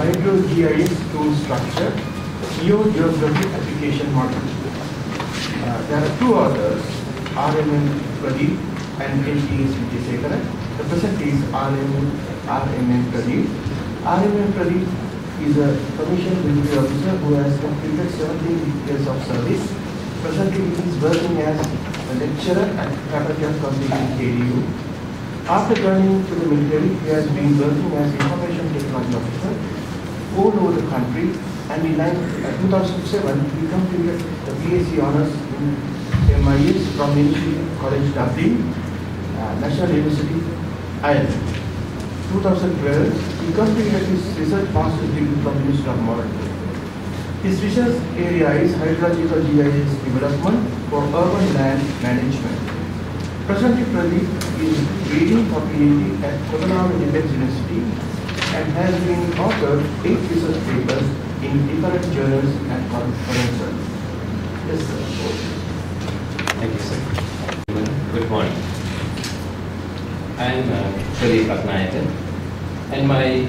HydroGIS tool structure, Neogeography application model. There are two authors, RMN Pradeep and NTS Wijesekera. The present is RMN Pradeep. RMN Pradeep is a commissioned military officer who has completed 17 years of service. Presently, he is working as a lecturer at Faculty of Computing KDU. After joining to the military, he has been working as information technology officer all over the country, and in 2007, he completed the BSc Honours in MIS from Ministry College Dublin, National University, Ireland. 2012, he completed his research master's degree from Ministry of Moral. His research area is hydrological GIS development for urban land management. Presently, Pradeep is reading for PhD at Copenhagen University and has been authored 8 research papers in different journals and conferences. Yes, sir. Thank you, sir. Good morning. I am Pradeep and my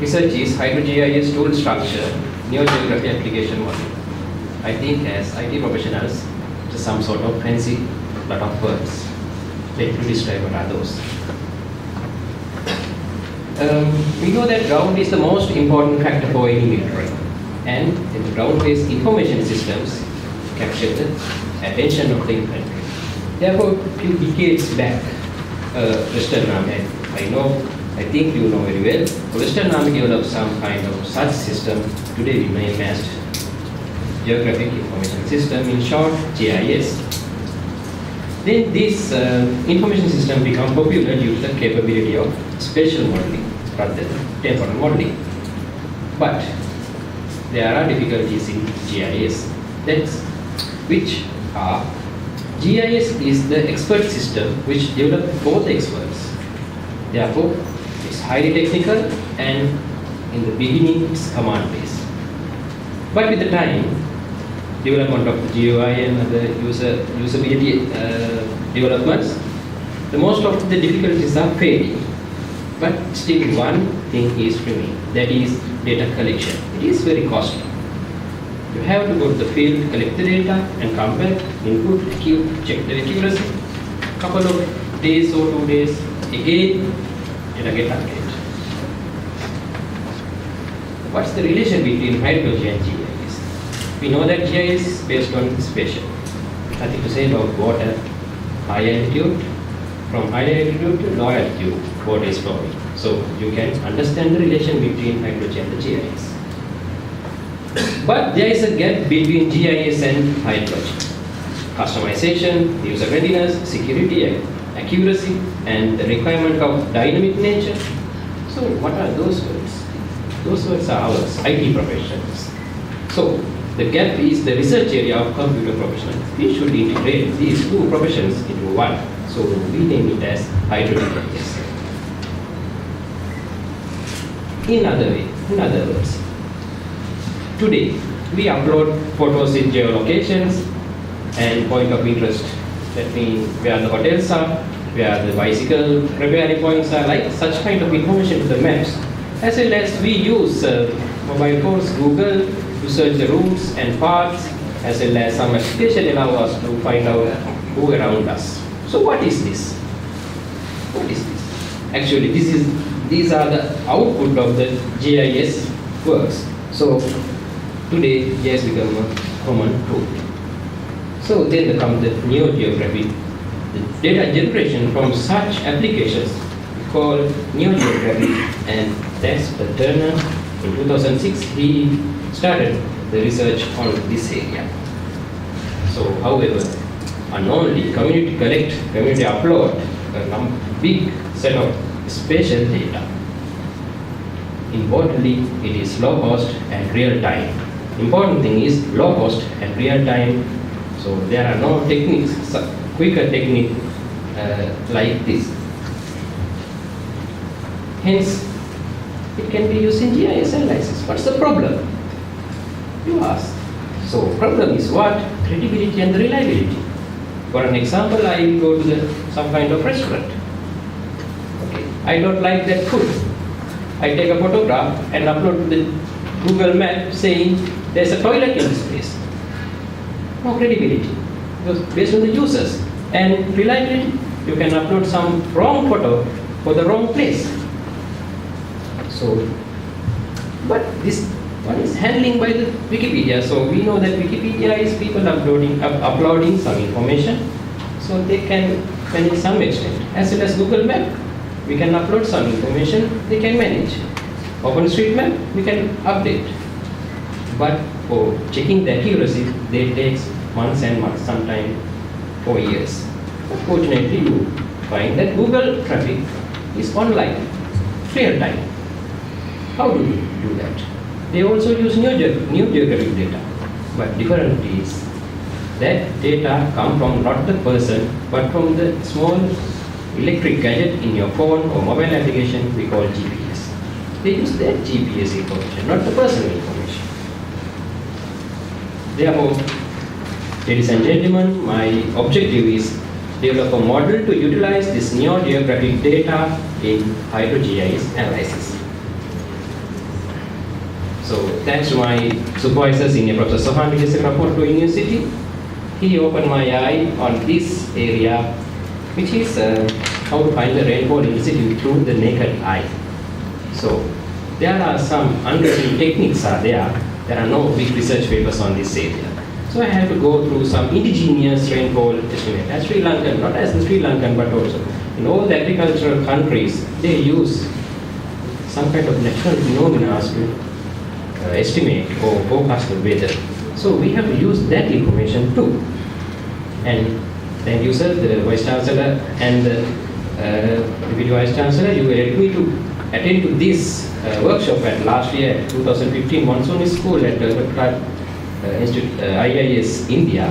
research is HydroGIS tool structure, Neogeography application model. I think as IT professionals, it's some sort of fancy lot of words. Let me describe what are those. We know that ground is the most important factor for any military, and the ground-based information systems capture the attention of the infantry. Therefore, a few decades back, Western Army, I think you know very well, the Western Army developed some kind of such system. Today we name as Geographic Information System, in short GIS. Then this information system became popular due to the capability of spatial modeling rather than temporal modeling. But there are difficulties in GIS. GIS is the expert system which developed for the experts. Therefore, it's highly technical and in the beginning it's command-based. But with the time, development of GUI and other usability developments, the most of the difficulties are fading. But still one thing is remaining, that is data collection. It is very costly. You have to go to the field, collect the data and come back, input, check the accuracy. Couple of days or 2 days, again, data get updated. What's the relation between hydrology and GIS? We know that GIS is based on spatial. Nothing to say about water, high altitude. From high altitude to low altitude, water is flowing. So you can understand the relation between hydrology and the GIS. But there is a gap between GIS and hydrology. Customization, user readiness, security, accuracy, and the requirement of dynamic nature. So what are those words? Those words are ours, IT professionals. So the gap is the research area of computer professionals. We should integrate these two professions into one. So we name it as HydroGIS. In other words, today we upload photos in geolocations and point of interest. That means where the hotels are, where the bicycle repairing points are, like such kind of information to the maps. As well as we use mobile phones, Google, to search the routes and paths, as well as some application allow us to find out who around us. So what is this? What is this? Actually, these are the output of the GIS works. So today GIS become a common tool. So then comes the Neogeography, the data generation from such applications called Neogeography, and that's the Turner. In 2006, he started the research on this area. So, however, unknowingly, community upload a big set of spatial data. Importantly, it is low cost and real time. Important thing is low cost and real time. So there are no techniques, quicker technique like this. Hence, it can be used in GIS analysis. What's the problem? You ask. So problem is what? Credibility and reliability. For an example, I will go to some kind of restaurant. Okay, I don't like that food. I take a photograph and upload to the Google map saying there's a toilet in this place. No credibility. Because based on the users. And reliability, you can upload some wrong photo for the wrong place. So, but this one is handling by the Wikipedia. So we know that Wikipedia is people uploading some information. So they can manage some extent. As well as Google Map, we can upload some information, they can manage. OpenStreetMap, we can update. But for checking the accuracy, they takes months and months, sometimes 4 years. But fortunately, you find that Google traffic is online, real time. How do you do that? They also use Neogeographic data, but different is that data come from not the person, but from the small electric gadget in your phone or mobile application we call GPS. They use that GPS information, not the personal information. Therefore, ladies and gentlemen, my objective is develop a model to utilize this Neogeographic data in HydroGIS analysis. So thanks to my supervisor, Senior Professor Wijesekera from University, he opened my eye on this area, which is how to find the rainfall in the city through the naked eye. So there are some unwritten techniques are there. There are no big research papers on this area. So I have to go through some indigenous rainfall estimate. As Sri Lankan, not as the Sri Lankan, but also in all the agricultural countries, they use some kind of natural phenomena to estimate or forecast the weather. So we have to use that information too. And thank you, sir, the Vice Chancellor and the Deputy Vice Chancellor, you helped me to attend to this workshop at last year, 2015 monsoon school at Albert Institute, IIS India.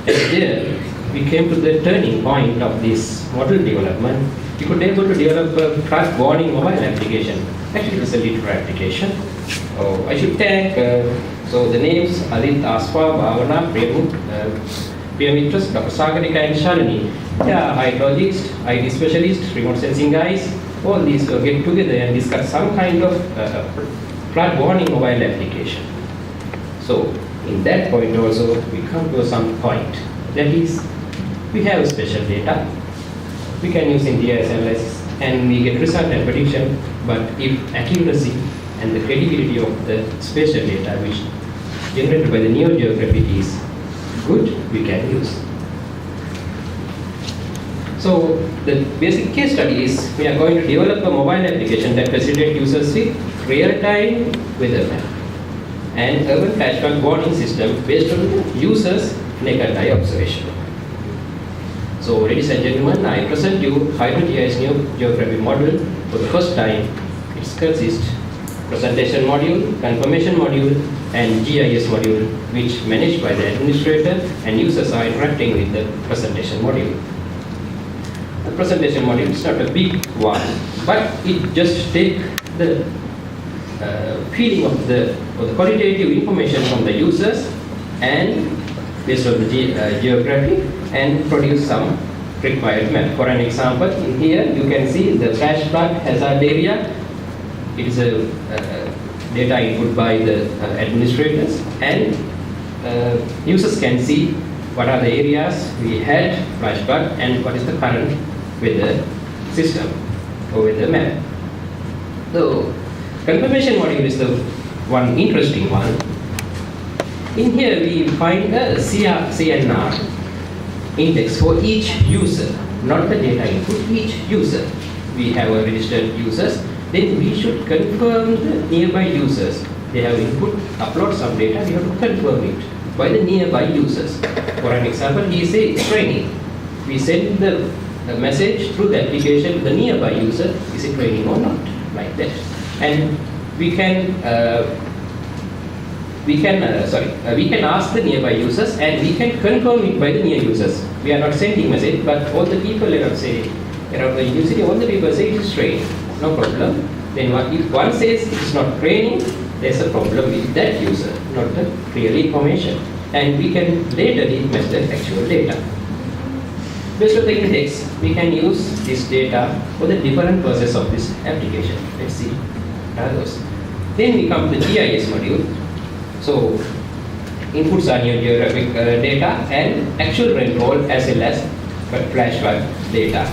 And there we came to the turning point of this model development. We could be able to develop a flood warning mobile application. Actually, it's a literal application. I should thank, so the names Adit, Asfa, Bhavana, Premu, Priyamitrus, Dr. Sagarika and Shalini. They are hydrologists, IT specialists, remote sensing guys. All these get together and discuss some kind of flood warning mobile application. So in that point also, we come to some point. That is, we have special data. We can use in GIS analysis and we get result and prediction, but if accuracy and the credibility of the spatial data which generated by the Neogeography is good, we can use. So the basic case study is we are going to develop a mobile application that facilitates users with real-time weather map and urban flash flood warning system based on the user's naked eye observation. So ladies and gentlemen, I present you HydroGIS Neogeography model for the first time. It consists presentation module, confirmation module, and GIS module, which managed by the administrator and users are interacting with the presentation module. The presentation module is not a big one, but it just takes the feeling of the qualitative information from the users and based on the geography and produce some required map. For an example, in here you can see the flash flood hazard area. It is a data input by the administrators, and users can see what are the areas we had flash flood and what is the current weather system or weather map. So confirmation module is the one interesting one. In here we find a CNR index for each user, not the data input, each user. We have a registered users, then we should confirm the nearby users. They have input, upload some data, we have to confirm it by the nearby users. For an example, he says it's raining. We send the message through the application to the nearby user, is it raining or not, like that. And we can ask the nearby users and we can confirm it by the near users. We are not sending message, but all the people around the university, all the people say it is raining, no problem. Then if one says it is not raining, there is a problem with that user, not the real information. And we can later match the actual data. Based on the index, we can use this data for the different process of this application. Let's see. Those. Then we come to the GIS module. So inputs are Neogeographic data and actual rainfall as well as flash flood data.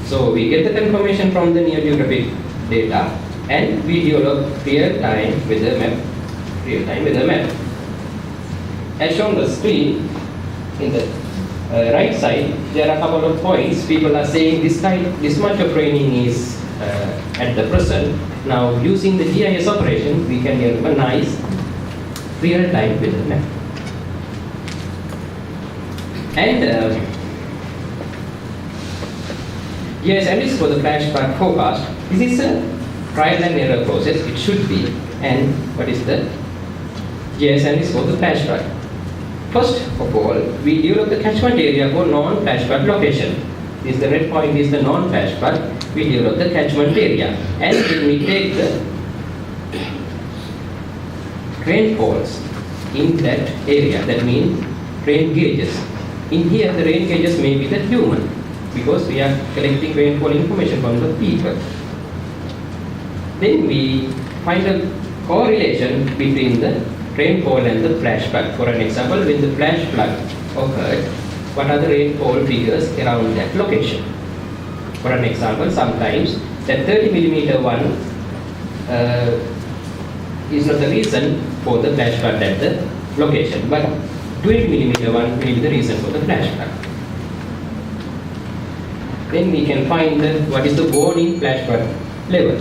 So we get the confirmation from the Neogeographic data and we develop real-time weather map. As shown on the screen, in the right side, there are a couple of points. People are saying this much of raining is at the present. Now, using the GIS operation, we can get a nice real-time weather map. And GIS analysis for the flash flood forecast. This is a trial and error process. It should be. And what is the GIS analysis for the flash flood? First of all, we develop the catchment area for non-flash flood location. This the red point is the non-flash flood. We develop the catchment area, and then we take the rainfalls in that area. That means rain gauges. In here, the rain gauges may be the human, because we are collecting rainfall information from the people. Then we find a correlation between the rainfall and the flash flood. For an example, when the flash flood occurred, what are the rainfall figures around that location? For an example, sometimes that 30 millimeter one is not the reason for the flash flood at the location, but 20 millimeter one may be the reason for the flash flood. Then we can find what is the warning flash flood level.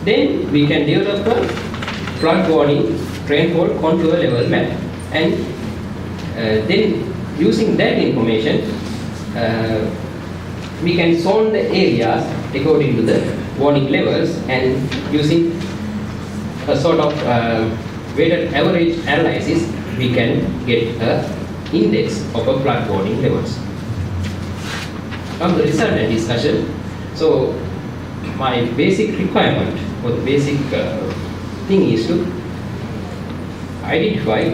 Then we can develop a flood warning rainfall contour level map, and then using that information we can zone the areas according to the warning levels, and using a sort of weighted average analysis we can get an index of a flood warning levels. From the result and discussion, so my basic requirement or the basic thing is to identify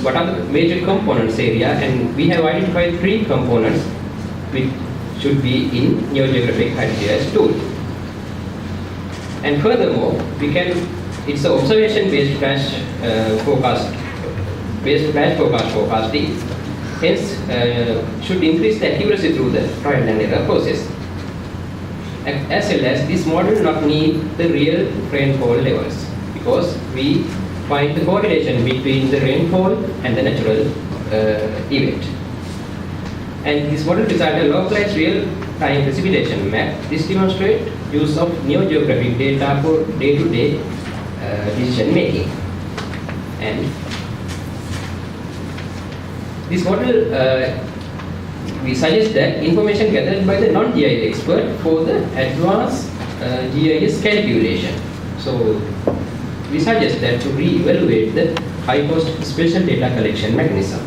what are the major components area, and we have identified 3 components which should be in Neogeographic HydroGIS tool. And furthermore, it's an observation-based flash forecasting. Hence, should increase the accuracy through the trial and error process. As well as this model not need the real rainfall levels, because we find the correlation between the rainfall and the natural event. And this model results in a localized real-time precipitation map. This demonstrates use of Neogeographic data for day-to-day decision making. And this model, we suggest that information gathered by the non-GIS expert for the advanced GIS calculation. So we suggest that to re-evaluate the high-cost spatial data collection mechanism.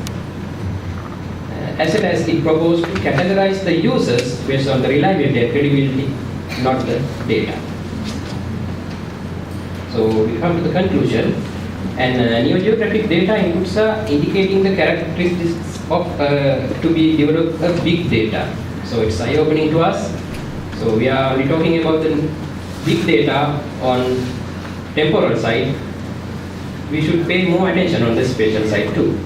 As well as it proposed to categorize the users based on the reliability and credibility, not the data. So we come to the conclusion, and Neogeographic data inputs are indicating the characteristics of to be developed a big data. So it's eye-opening to us. So we are only talking about the big data on temporal side. We should pay more attention on the spatial side too.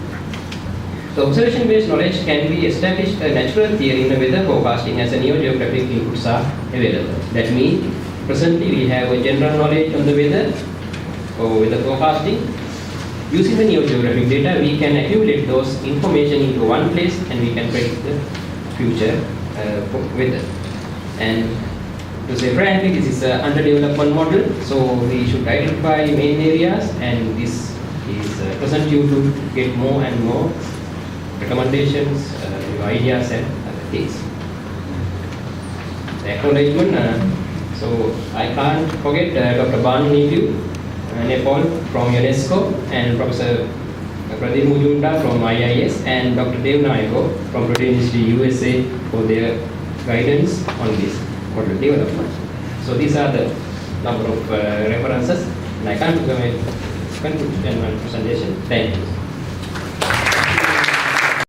The observation-based knowledge can be established a natural theory in the weather forecasting as a Neogeographic inputs are available. That means presently we have a general knowledge on the weather or weather forecasting. Using the Neogeographic data, we can accumulate those information into one place and we can predict the future weather. And to say frankly, this is an underdevelopment model, so we should identify main areas, and this is present you to get more and more recommendations, ideas and other things. The acknowledgement, so I can't forget Dr. Banu Nepal from UNESCO, and Professor Pradeep from IIS, and Dr. Dev Nayako from Pradeep University, USA for their guidance on this model development. So these are the number of references, and I can't conclude my presentation. Thank you.